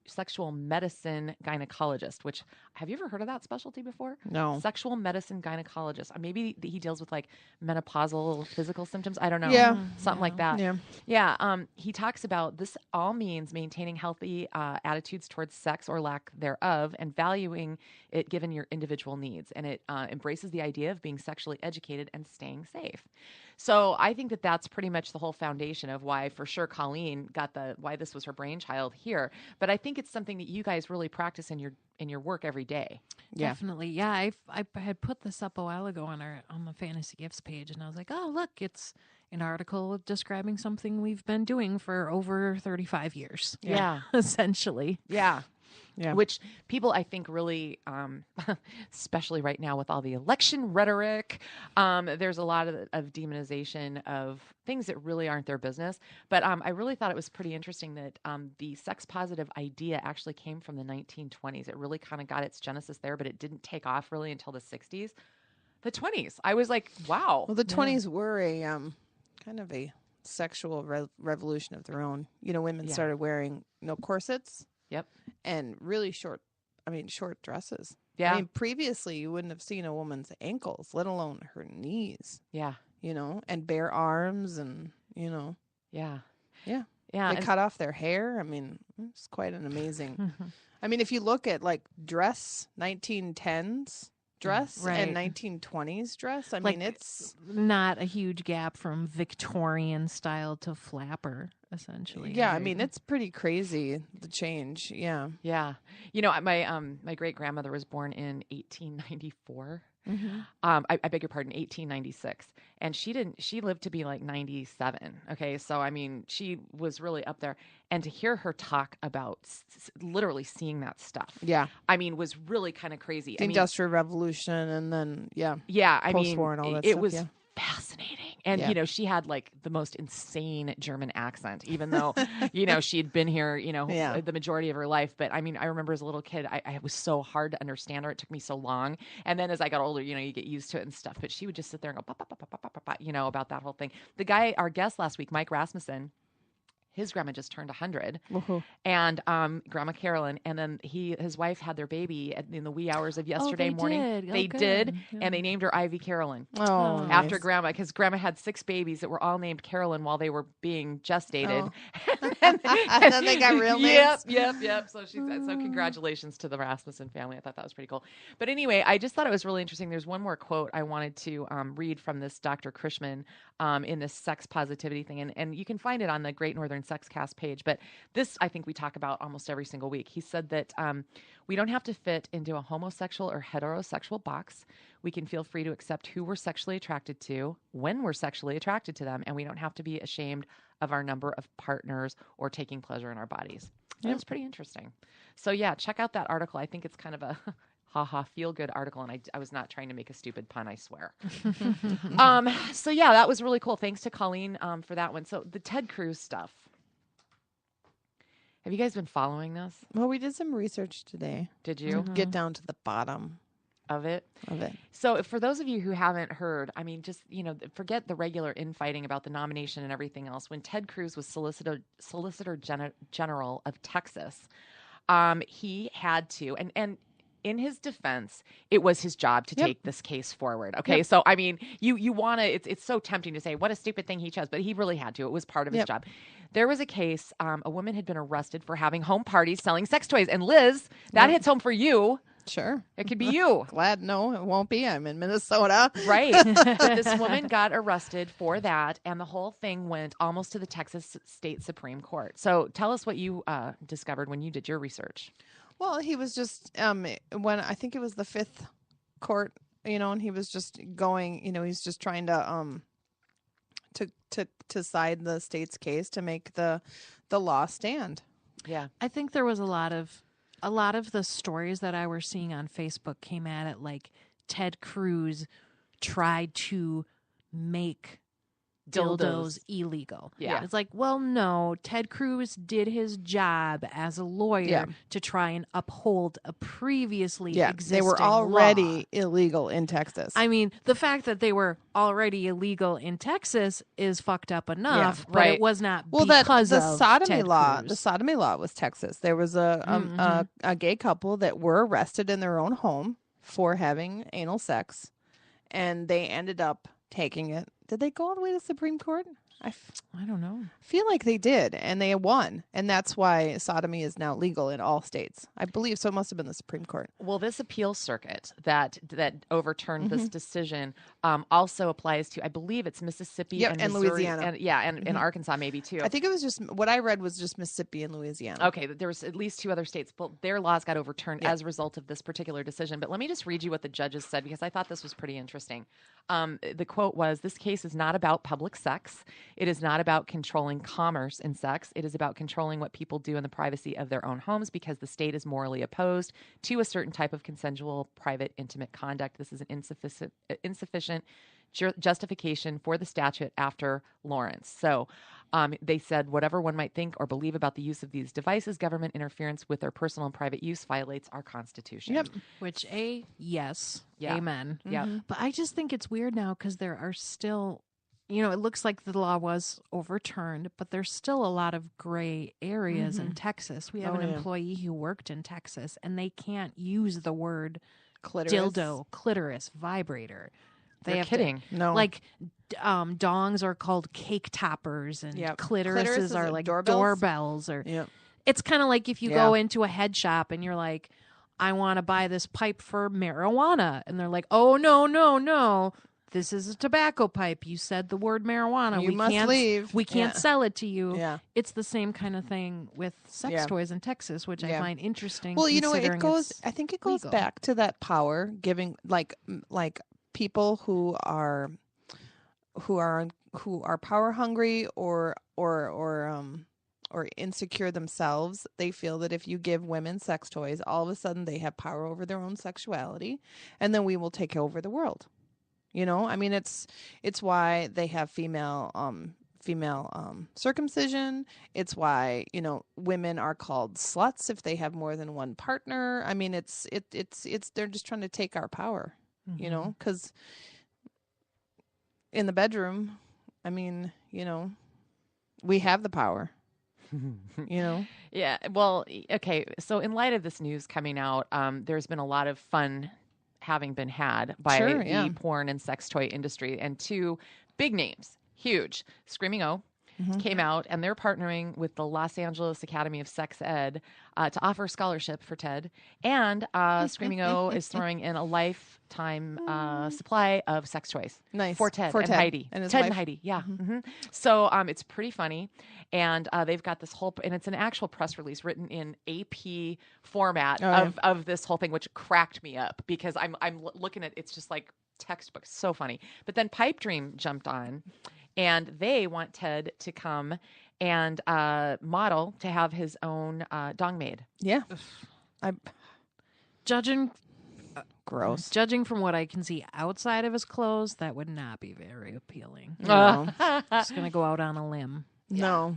sexual medicine gynecologist, which, have you ever heard of that specialty before? No. Sexual medicine gynecologist. Maybe he deals with like menopausal physical symptoms. I don't know. Yeah. Something like that. Yeah. Yeah. He talks about this all means maintaining healthy attitudes towards sex or lack thereof and valuing it given your individual needs. And it embraces the idea of being sexually educated and staying safe. So I think that that's pretty much the whole foundation of why, for sure, Colleen got why this was her brainchild here. But I think it's something that you guys really practice in your work every day. Yeah. Definitely. Yeah. I had put this up a while ago on the Fantasy Gifts page, and I was like, oh, look, it's an article describing something we've been doing for over 35 years. Yeah. Essentially. Yeah. Yeah. Which people, I think, really, especially right now with all the election rhetoric, there's a lot of demonization of things that really aren't their business. But I really thought it was pretty interesting that the sex positive idea actually came from the 1920s. It really kind of got its genesis there, but it didn't take off really until the 60s. The 20s. I was like, wow. Well, the 20s were a kind of a sexual revolution of their own. You know, women started wearing corsets. Yep. And really short dresses. Yeah. I mean, previously you wouldn't have seen a woman's ankles, let alone her knees. Yeah. You know, and bare arms and, you know. Yeah. Yeah. Yeah. They cut off their hair. I mean, it's quite an amazing. I mean, if you look at like 1910s dress and 1920s dress, I mean, it's not a huge gap from Victorian style to flapper, essentially. Yeah, I mean, it's pretty crazy, the change. Yeah. Yeah. You know, my great grandmother was born in 1894. I beg your pardon, 1896. And she lived to be like 97. Okay. So, I mean, she was really up there. And to hear her talk about literally seeing that stuff, I mean, was really kind of crazy. The Industrial Revolution and then, I post-war mean, and all that it stuff, was fascinating. And, she had like the most insane German accent, even though, she had been here, the majority of her life. But I mean, I remember as a little kid, I was so hard to understand her. It took me so long. And then as I got older, you get used to it and stuff. But she would just sit there and go, bah, bah, bah, bah, bah, bah, bah, about that whole thing. The guy, our guest last week, Mike Rasmussen, his grandma just turned 100, and Grandma Carolyn, and then his wife had their baby in the wee hours of yesterday morning. They did, and they named her Ivy Carolyn after Grandma, because Grandma had 6 babies that were all named Carolyn while they were being gestated. And then they got real names. Yep. So so congratulations to the Rasmussen family. I thought that was pretty cool. But anyway, I just thought it was really interesting. There's one more quote I wanted to read from this Dr. Cruz'n in this sex positivity thing, and you can find it on the Great Northern Sexcast page. But this, I think we talk about almost every single week. He said that we don't have to fit into a homosexual or heterosexual box. We can feel free to accept who we're sexually attracted to when we're sexually attracted to them, and we don't have to be ashamed of our number of partners or taking pleasure in our bodies. And it's pretty interesting. So check out that article. I think it's kind of a feel good article, and I was not trying to make a stupid pun, I swear. So that was really cool. Thanks to Colleen for that one. So the Ted Cruz stuff. Have you guys been following this? Well, we did some research today. Did you? Get down to the bottom of it? Of it. So for those of you who haven't heard, I mean, just, forget the regular infighting about the nomination and everything else. When Ted Cruz was Solicitor General of Texas, he had to, and in his defense, it was his job to take this case forward. Okay. So, I mean, you want to, it's so tempting to say what a stupid thing he chose, but he really had to. It was part of his job. There was a case, a woman had been arrested for having home parties selling sex toys. And Liz, that hits home for you. Sure. It could be you. Glad no, it won't be. I'm in Minnesota. Right. But this woman got arrested for that, and the whole thing went almost to the Texas State Supreme Court. So tell us what you discovered when you did your research. Well, he was just when I think it was the 5th court, and he was just going, he's just trying to side the state's case to make the law stand. Yeah. I think there was a lot of the stories that I were seeing on Facebook came at it like Ted Cruz tried to make dildos illegal. Yeah. It's like, well, no, Ted Cruz did his job as a lawyer to try and uphold a previously existing they were already law. Illegal in Texas. I mean, the fact that they were already illegal in Texas is fucked up enough, but it was not because the of sodomy Ted law. Cruz. The sodomy law was Texas. There was a gay couple that were arrested in their own home for having anal sex, and they ended up taking it. Did they go all the way to the Supreme Court? I don't know. Feel like they did, and they won, and that's why sodomy is now legal in all states. I believe so. It must have been the Supreme Court. Well, this appeal circuit that overturned this decision also applies to, I believe it's Mississippi and Missouri, Louisiana, and Arkansas maybe too. I think it was just what I read was just Mississippi and Louisiana. Okay, there was at least 2 other states, but their laws got overturned as a result of this particular decision. But let me just read you what the judges said, because I thought this was pretty interesting. The quote was, "This case is not about public sex. It is not about controlling commerce in sex. It is about controlling what people do in the privacy of their own homes, because the state is morally opposed to a certain type of consensual, private, intimate conduct. This is an insufficient justification for the statute after Lawrence." So they said, whatever one might think or believe about the use of these devices, government interference with their personal and private use violates our Constitution. Yep. Which, yes. Yeah. Amen. Yeah. But I just think it's weird now because there are still, it looks like the law was overturned, but there's still a lot of gray areas in Texas. We have an employee who worked in Texas, and they can't use the word dildo, clitoris, vibrator. They're kidding. No. Like, dongs are called cake toppers, and clitorises are like doorbells. Or it's kind of like if you go into a head shop and you're like, I want to buy this pipe for marijuana, and they're like, oh, no, this is a tobacco pipe. You said the word marijuana. You must leave. We can't sell it to you. Yeah. It's the same kind of thing with sex toys in Texas, which I find interesting. Well, it goes. I think it goes legal. back to that power giving, like people who are power hungry or insecure themselves. They feel that if you give women sex toys, all of a sudden they have power over their own sexuality, and then we will take over the world. I mean, it's why they have female circumcision. It's why women are called sluts if they have more than one partner. I mean, it's they're just trying to take our power. Because in the bedroom, I mean, we have the power. Yeah. Well, okay. So in light of this news coming out, there's been a lot of fun having been had by the porn and sex toy industry, and two big names, huge, Screaming O came out, and they're partnering with the Los Angeles Academy of Sex Ed to offer scholarship for Ted, and Screaming O is throwing in a lifetime supply of sex toys for Ted and Heidi. And his Ted wife. and Heidi, yeah. So it's pretty funny, and they've got this whole, and it's an actual press release written in AP format of this whole thing, which cracked me up because I'm looking at, it's just like textbook, so funny. But then Pipe Dream jumped on, and they want Ted to come and model to have his own dong made. Yeah. Judging Gross. Judging from what I can see outside of his clothes, that would not be very appealing. No. Just gonna go out on a limb. No,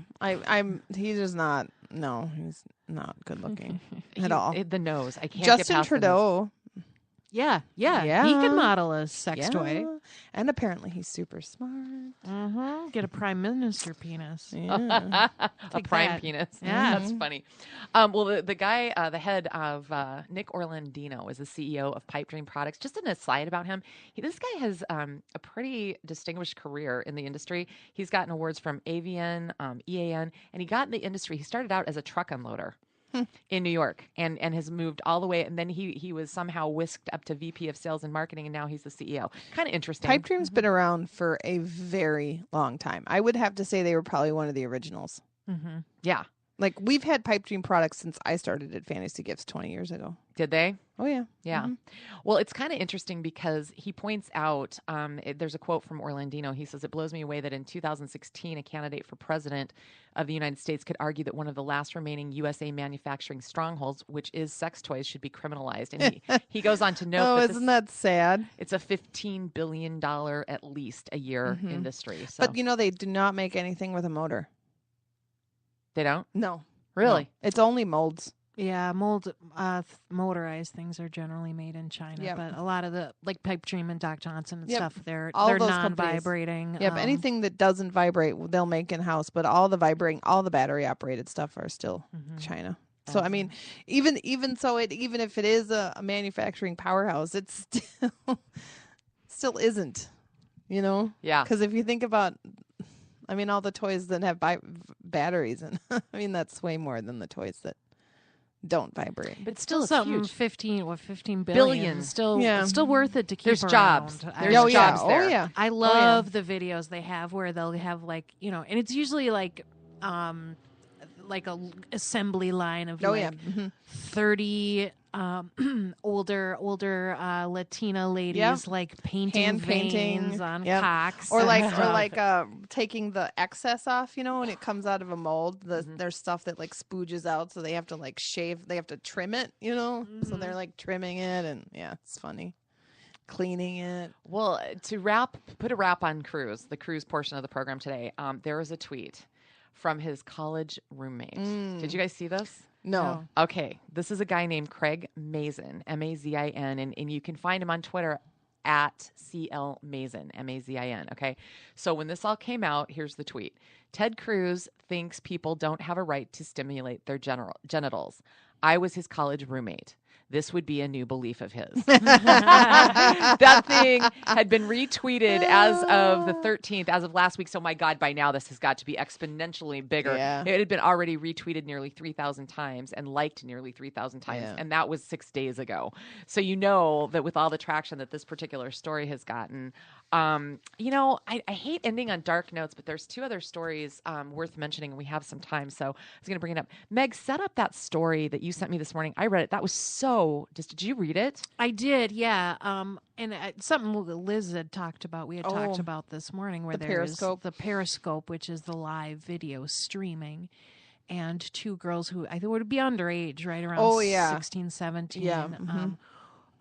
he's just not. No, he's not good looking at all. The nose, I can't. Justin get past Trudeau. Yeah. Yeah. He can model a sex toy. And apparently he's super smart. Get a prime minister penis. Yeah. A prime that. penis. Yeah. That's funny. Well, the guy, the head of Nick Orlandino is the CEO of Pipe Dream Products. Just an aside about him, this guy has a pretty distinguished career in the industry. He's gotten awards from AVN, EAN, and he got in the industry. He started out as a truck unloader in New York and has moved all the way. And then he was somehow whisked up to VP of sales and marketing, and now he's the CEO. Kind of interesting. Pipe Dream's been around for a very long time. I would have to say they were probably one of the originals. Yeah. Like, we've had Pipe Dream products since I started at Fantasy Gifts 20 years ago. Did they? Oh, yeah. Yeah. Well, it's kind of interesting because he points out, there's a quote from Orlandino. He says, "It blows me away that in 2016, a candidate for president of the United States could argue that one of the last remaining USA manufacturing strongholds, which is sex toys, should be criminalized." And he goes on to note that isn't that sad? it's a $15 billion at least a year industry. So. But, they do not make anything with a motor. They don't? No. Really? No. It's only molds. Yeah, motorized things are generally made in China, Yep. but a lot of the Pipe Dream and Doc Johnson and Yep. stuff, they're All those companies. non-vibrating. Yeah, but anything that doesn't vibrate, they'll make in house. But all the battery operated stuff are still China. So I mean, even if it is a manufacturing powerhouse, it still isn't. Yeah. Because if you think about, all the toys that have batteries, and that's way more than the toys that don't vibrate. But still, it's something huge. 15 billion. Billion. Still, Yeah. still worth it to keep There's around. jobs. There's jobs there. Oh yeah. I love the videos they have where they'll have and it's usually like a assembly line of 30 older Latina ladies painting Hand painting veins on Yep. cocks, Or and stuff. taking the excess off, when it comes out of a mold. There's stuff that Mm-hmm. spooges out, so they have to shave. They have to trim it, So they're trimming it, and it's funny. Cleaning it. Well, to put a wrap on Cruz, the Cruz portion of the program today, there was a tweet from his college roommate. Did you guys see this? No. Okay. This is a guy named Craig Mazin, M-A-Z-I-N, and you can find him on Twitter at CL Mazin, M-A-Z-I-N. Okay. So when this all came out, here's the tweet. Ted Cruz thinks people don't have a right to stimulate their genitals. I was his college roommate. This would be a new belief of his. That thing had been retweeted as of the 13th, as of last week. So, my God, by now this has got to be exponentially bigger. Yeah. It had been already retweeted nearly 3,000 times and liked nearly 3,000 times. Yeah. And that was 6 days ago. So, you know that with all the traction that this particular story has gotten, I hate ending on dark notes, but there's 2 other stories worth mentioning, and we have some time, so I was going to bring it up. Meg, set up that story that you sent me this morning. I read it. That was so. Did you read it? I did, yeah. And something Liz had talked about. We had talked about this morning, where there is the Periscope, which is the live video streaming. And 2 girls who I think would be underage, right around 16, 17,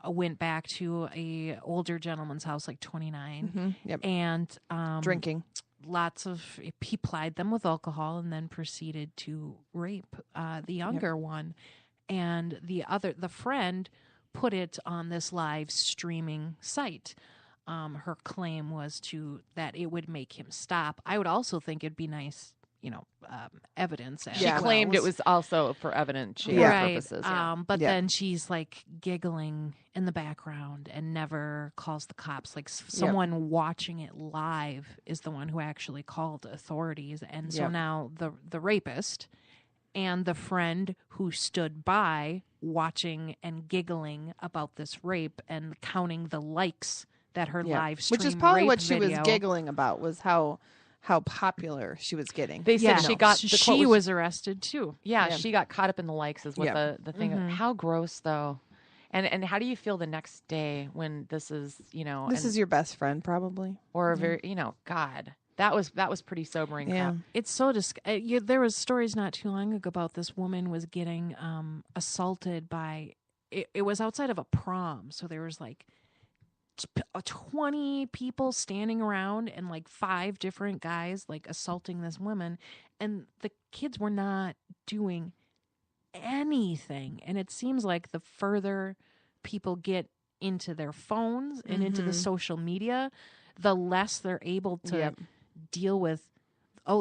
went back to a older gentleman's house, like 29, and drinking. He plied them with alcohol and then proceeded to rape the younger one. And the friend put it on this live streaming site. Her claim was that it would make him stop. I would also think it'd be nice, evidence. She claimed it was also for evidentiary purposes. But then she's like giggling in the background and never calls the cops. Like someone watching it live is the one who actually called authorities. And so now the rapist and the friend who stood by watching and giggling about this rape and counting the likes that her live stream, which is probably what she video was giggling about, was how popular she was getting. They said she was arrested too. Yeah, she got caught up in the likes is what the thing. How gross though. And how do you feel the next day when this is, this is your best friend probably, or very, God, that was pretty sobering. Yeah, it's so there was stories not too long ago about this woman was getting assaulted by. It was outside of a prom, so there was like 20 people standing around and like 5 different guys like assaulting this woman, and the kids were not doing anything. And it seems like the further people get into their phones and into the social media, the less they're able to deal with,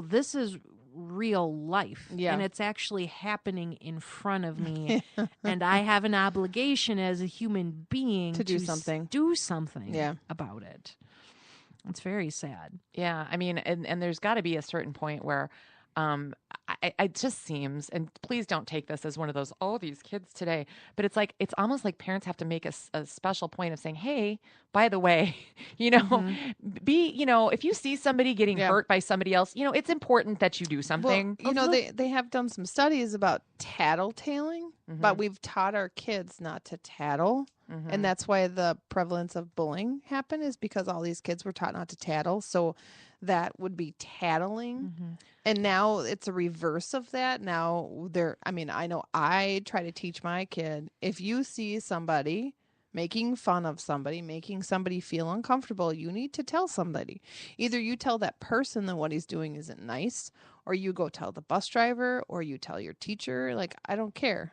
this is real life and it's actually happening in front of me and I have an obligation as a human being to do something about it. It's very sad. Yeah, I mean, and there's got to be a certain point where it just seems, and please don't take this as one of those, these kids today, but it's almost like parents have to make a special point of saying, hey, by the way, if you see somebody getting hurt by somebody else, it's important that you do something. Well, they have done some studies about tattletaling, but we've taught our kids not to tattle. And that's why the prevalence of bullying happened, is because all these kids were taught not to tattle. So that would be tattling. And now it's a reverse of that. Now I know I try to teach my kid, if you see somebody making fun of somebody, making somebody feel uncomfortable, you need to tell somebody. Either you tell that person that what he's doing isn't nice, or you go tell the bus driver, or you tell your teacher. Like, I don't care.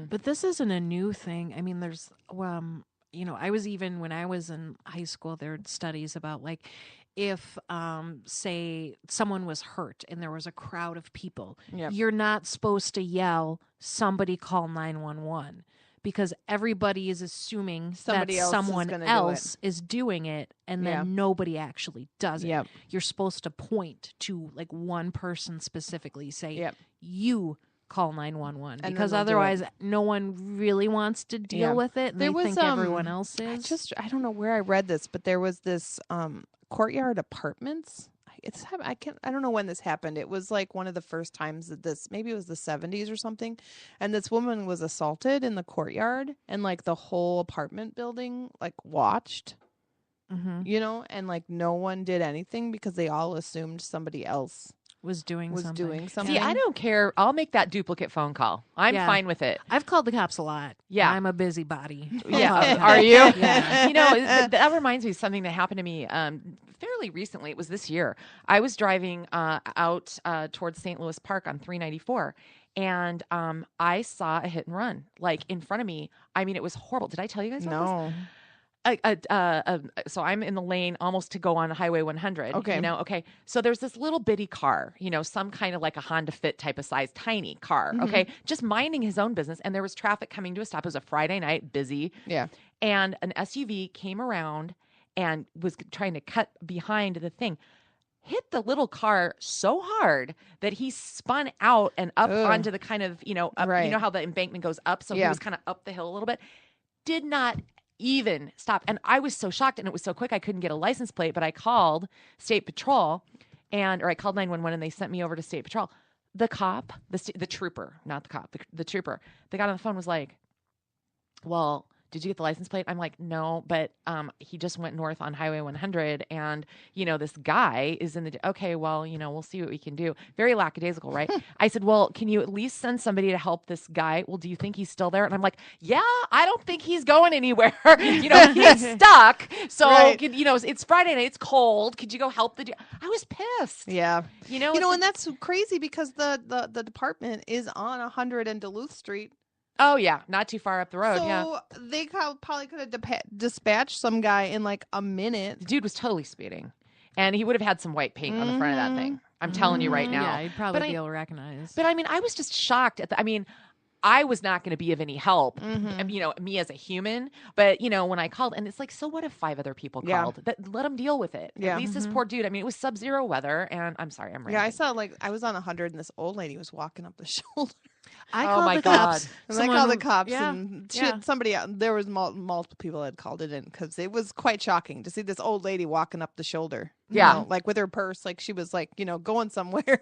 But this isn't a new thing. I mean, there's, when I was in high school, there were studies about like, if, say, someone was hurt and there was a crowd of people, you're not supposed to yell, somebody call 911, because everybody is assuming that someone else is doing it, and then nobody actually does it. You're supposed to point to like one person specifically, say, you call 911, because otherwise no one really wants to deal with it. And they think everyone else is. I don't know where I read this, but there was this Courtyard Apartments. I don't know when this happened. It was like one of the first times that maybe it was the 70s or something. And this woman was assaulted in the courtyard, and like the whole apartment building like watched, and like no one did anything because they all assumed somebody else was doing something. See, I don't care. I'll make that duplicate phone call. I'm fine with it. I've called the cops a lot. Yeah. I'm a busybody. Yeah. Are you? Yeah. That reminds me of something that happened to me fairly recently. It was this year. I was driving out towards St. Louis Park on 394, and I saw a hit and run like in front of me. I mean, it was horrible. Did I tell you guys about this? So I'm in the lane almost to go on Highway 100. Okay. Okay. So there's this little bitty car, some kind of like a Honda Fit type of size, tiny car. Okay. Just minding his own business. And there was traffic coming to a stop. It was a Friday night, busy. Yeah. And an SUV came around and was trying to cut behind the thing. Hit the little car so hard that he spun out and up onto the kind of, up, right. how the embankment goes up. So he was kind of up the hill a little bit. Did not even stop. And I was so shocked, and it was so quick I couldn't get a license plate, but I called State Patrol or I called 911 and they sent me over to State Patrol. The cop, the trooper, not the cop, the trooper, the guy on the phone was like, well, did you get the license plate? I'm like, no, but he just went north on Highway 100 and, this guy is in the, okay, well, we'll see what we can do. Very lackadaisical, right? I said, well, can you at least send somebody to help this guy? Well, do you think he's still there? And I'm like, yeah, I don't think he's going anywhere. He's stuck. So, right. It's Friday night. It's cold. Could you go help the I was pissed. Yeah. And that's crazy because the department is on 100 and Duluth Street. Oh, yeah. Not too far up the road. So yeah. They probably could have dispatched some guy in like a minute. The dude was totally speeding. And he would have had some white paint on the front of that thing. I'm telling you right now. Yeah, he'd probably be able to recognize. But I was just shocked at I was not going to be of any help, me as a human. But, when I called, and it's like, so what if 5 other people called? Let them deal with it. Yeah. At least this poor dude. It was sub-zero weather, and I'm sorry, I'm ranting. Yeah, I saw, I was on 100, and this old lady was walking up the shoulder. I called the cops. And I called the cops, and she had somebody out. There was multiple people that had called it in because it was quite shocking to see this old lady walking up the shoulder. Yeah, with her purse, she was going somewhere.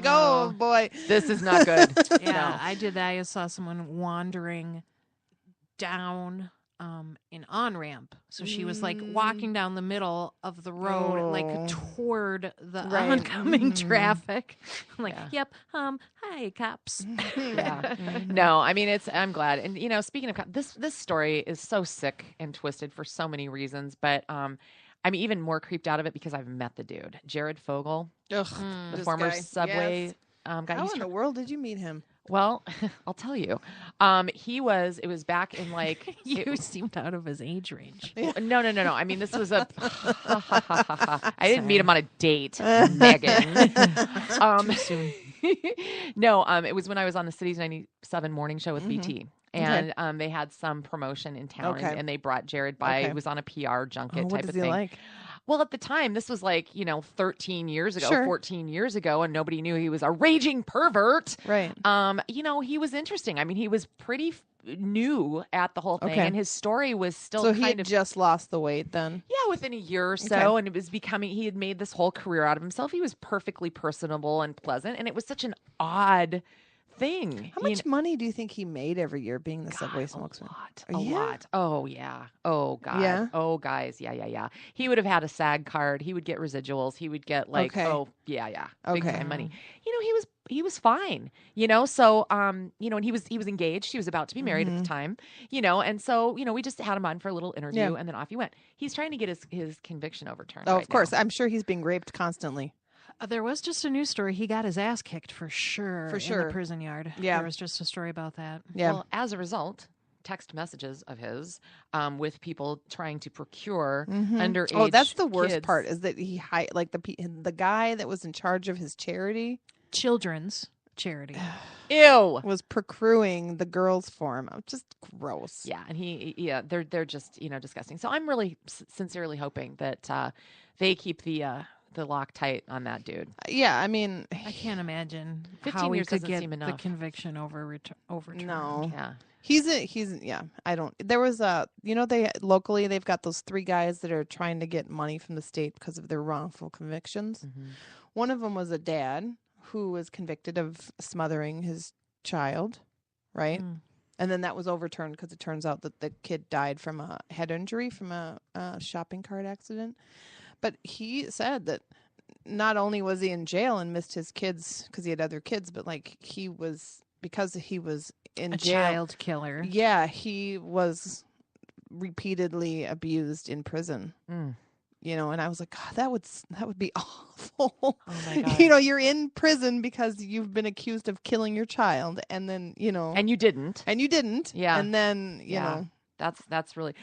Oh boy, this is not good. Yeah, no. I did that. I saw someone wandering down an on-ramp. So she was walking down the middle of the road, toward the oncoming traffic. I'm like, yep, hi, cops. Yeah. No, I'm glad. And, speaking of cops, this story is so sick and twisted for so many reasons, but I'm even more creeped out of it because I've met the dude, Jared Fogle, the former Subway guy. How in the world did you meet him? Well, I'll tell you. It was back in you seemed out of his age range. No. This was I didn't meet him on a date, Megan. Too soon. No, it was when I was on the Cities 97 morning show with BT. And they had some promotion in town and they brought Jared by. It was on a PR junket type of thing. Like? Well, at the time, this was 13 years ago, 14 years ago, and nobody knew he was a raging pervert. Right. He was interesting. He was pretty new at the whole thing, and his story was still he had just lost the weight then? Yeah, within a year or so, and it was he had made this whole career out of himself. He was perfectly personable and pleasant, and it was such an odd thing. How much money do you think he made every year being the Subway spokesman? A lot. Oh, yeah. Oh, God. Yeah? Oh, guys. Yeah. He would have had a SAG card. He would get residuals. He would get big time money. He was fine, so, and he was engaged. He was about to be married at the time, and so, we just had him on for a little interview and then off he went. He's trying to get his conviction overturned. Oh, of course. Now. I'm sure he's being raped constantly. There was just a news story. He got his ass kicked for sure. In the prison yard. Yeah. There was just a story about that. Yeah. Well, as a result, text messages of his with people trying to procure underage. Oh, that's the worst kids. part is that he the guy that was in charge of his charity, children's charity, was procuring the girls for him. Just gross. Yeah, and they're just disgusting. So I'm really sincerely hoping that they keep the lock tight on that dude. Yeah, I can't imagine 15 how years we could doesn't get seem enough. the conviction overturned. No. Yeah. I don't. There was locally they've got those 3 guys that are trying to get money from the state because of their wrongful convictions. One of them was a dad who was convicted of smothering his child, right? And then that was overturned because it turns out that the kid died from a head injury from a shopping cart accident. But he said that not only was he in jail and missed his kids because he had other kids, but because he was in jail, child killer. Yeah, he was repeatedly abused in prison. And I was like, God, that would be awful. Oh my God. You're in prison because you've been accused of killing your child, and then and you didn't. Yeah, and then you know. That's really.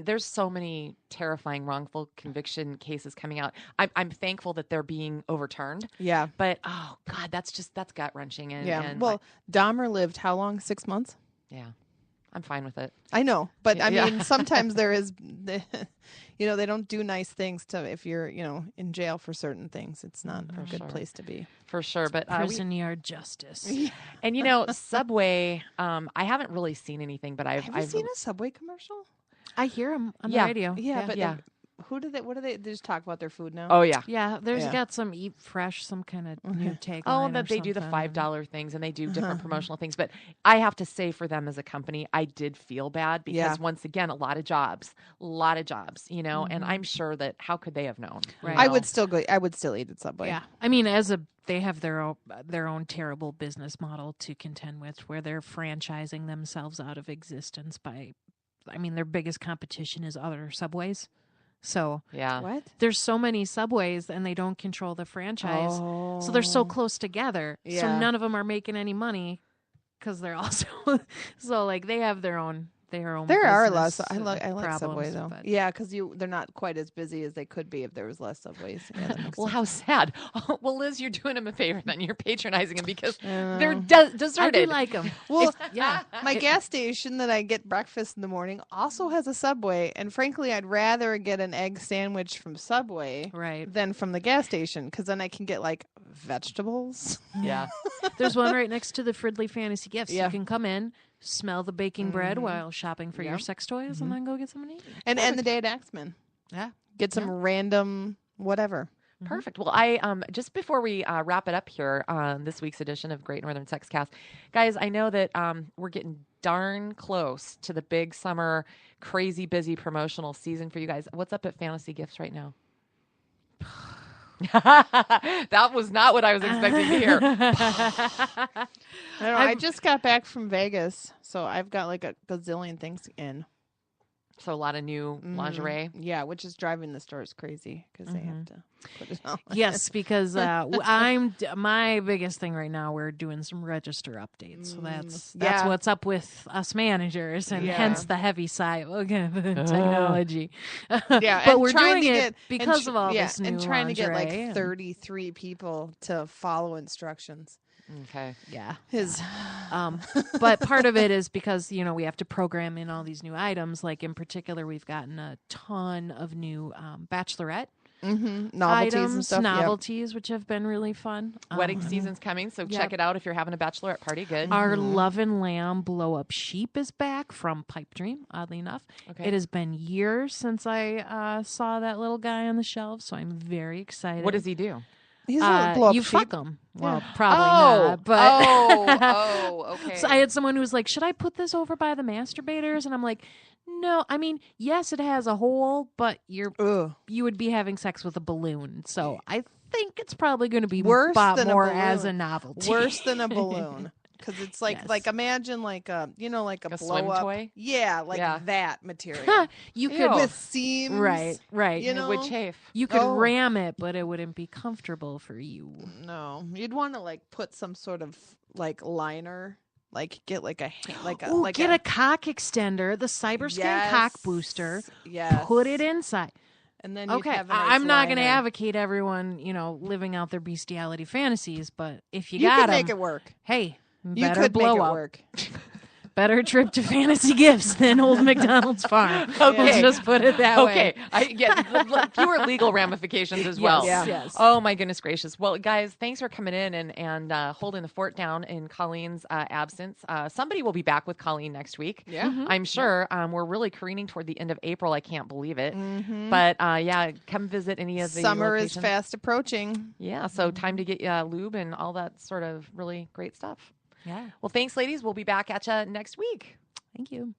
There's so many terrifying wrongful conviction cases coming out. I'm thankful that they're being overturned. Yeah, but oh God, that's gut wrenching. And well, Dahmer lived how long? 6 months. Yeah, I'm fine with it. I know, but sometimes there is, they don't do nice things if you're in jail for certain things. It's not a good place to be. For sure, but prison yard justice. And Subway, I haven't really seen anything, but Have you seen a Subway commercial? I hear them on the Yeah. radio. Yeah, but Yeah. what do they just talk about their food now? Oh yeah. Yeah, there's Yeah. got some Eat Fresh, some kind of new tagline. Oh, or that they do the something. $5 things and they do different promotional things. But I have to say, for them as a company, I did feel bad because Yeah. once again, a lot of jobs, and I'm sure that how could they have known? you Right. I know? would still go. I would still eat at Subway. Yeah, I mean, they have their own terrible business model to contend with, where they're franchising themselves out of existence by, I mean, their biggest competition is other Subways. So Yeah. What? there's so many Subways and they don't control the franchise. So they're so close together. So Yeah. none of them are making any money because they're also so like they have their own There are business less. I like problems, Subway though. but- Yeah, because they're not quite as busy as they could be if there was less Subways. Yeah, that makes Well, sense. how sad. Well, Liz, you're doing them a favor then. You're patronizing them because they're I deserted. do like them. Well, Yeah. my gas station that I get breakfast in the morning also has a Subway, and frankly, I'd rather get an egg sandwich from Subway Right. than from the gas station because then I can get like vegetables. yeah. There's one right next to the Fridley Fantasy Gifts. Yeah. You can come in, smell the baking bread while shopping for your Yep. sex toys, and then go get something to eat. And end the day at Axman. Yeah. Get some random whatever. Perfect. Well, I just before we wrap it up here on this week's edition of Great Northern Sex Cast, guys, I know that we're getting darn close to the big summer, crazy busy promotional season for you guys. What's up at Fantasy Gifts right now? That was not what I was expecting to hear. I don't know. I just got back from Vegas, so I've got like a gazillion things in. So a lot of new lingerie. Yeah, which is driving the stores crazy because they have to put it on. Yes, because my biggest thing right now. We're doing some register updates, so that's Yeah. what's up with us managers, and Yeah. hence the heavy side of technology. Yeah, but and we're trying doing to it get because of all this new and trying to get lingerie like and- 33 people to follow instructions. Okay. Yeah. His But part of it is because, we have to program in all these new items. Like in particular, we've gotten a ton of new bachelorette novelties items, and stuff. Yep. novelties, which have been really fun. Wedding season's coming, so check it out if you're having a bachelorette party. Good. Our Love and Lamb blow up sheep is back from Pipe Dream, oddly enough. Okay. It has been years since I saw that little guy on the shelf, so I'm very excited. What does he do? He's a blow up you sheep. fuck him. Well, probably not. But okay. so I had someone who was like, "Should I put this over by the Masturbators?" And I'm like, "No. I mean, yes, it has a hole, but you would be having sex with a balloon. So I think it's probably going to be Worse bought than a more balloon. as a novelty. Worse than a balloon. Because it's like Yes. imagine like a like a a blow swim up toy? Yeah, like Yeah. that material. You Ew. could With seams. right. You know? Would chafe. You could Oh. ram it, but it wouldn't be comfortable for you. No. You'd want to like put some sort of like liner. Like get like a Ooh, get a cock extender, the Cyberscan cock booster. Yes. Put it inside. And then you'd Okay, have a nice I'm not going to liner. advocate everyone, living out their bestiality fantasies, but if you You got could make 'em, it work. hey, You better could blow make it up. work. Better trip to Fantasy Gifts than Old McDonald's Farm. Okay. Let's just put it that way. Okay, I get fewer legal ramifications as well. Yes, Yeah. yes. Oh my goodness gracious! Well, guys, thanks for coming in and holding the fort down in Colleen's absence. Somebody will be back with Colleen next week. Yeah. I'm sure. We're really careening toward the end of April. I can't believe it. But yeah, come visit any of the Summer is locations. fast approaching. Yeah, so time to get lube and all that sort of really great stuff. Yeah. Well, thanks, ladies. We'll be back at you next week. Thank you.